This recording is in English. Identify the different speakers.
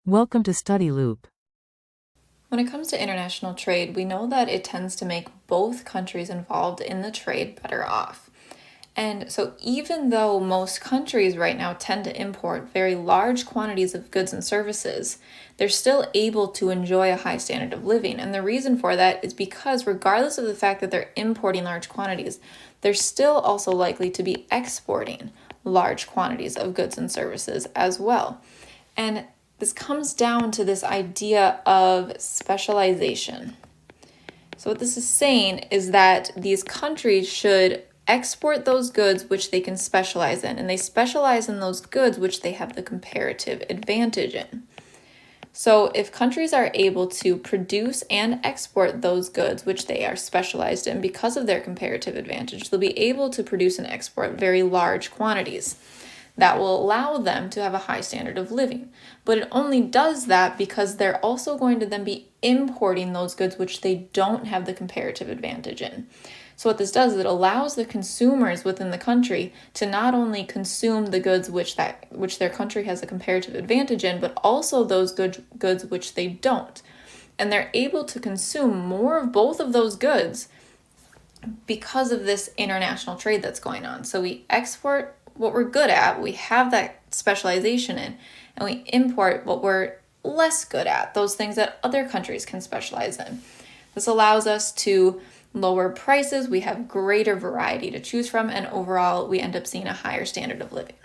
Speaker 1: Welcome to Study Loop.
Speaker 2: When it comes to international trade, we know that it tends to make both countries involved in the trade better off. And so, even though most countries right now tend to import very large quantities of goods and services, they're still able to enjoy a high standard of living. And the reason for that is because, regardless of the fact that they're importing large quantities, they're still also likely to be exporting large quantities of goods and services as well. And this comes down to this idea of specialization. So, what this is saying is that these countries should export those goods which they can specialize in, and they specialize in those goods which they have the comparative advantage in. So, if countries are able to produce and export those goods which they are specialized in because of their comparative advantage, they'll be able to produce and export very large quantities that will allow them to have a high standard of living. But it only does that because they're also going to then be importing those goods which they don't have the comparative advantage in. So what this does is it allows the consumers within the country to not only consume the goods which their country has a comparative advantage in, but also those goods which they don't. And they're able to consume more of both of those goods because of this international trade that's going on. So we export what we're good at, we have that specialization in, and we import what we're less good at, those things that other countries can specialize in. This allows us to lower prices, we have greater variety to choose from, and overall we end up seeing a higher standard of living.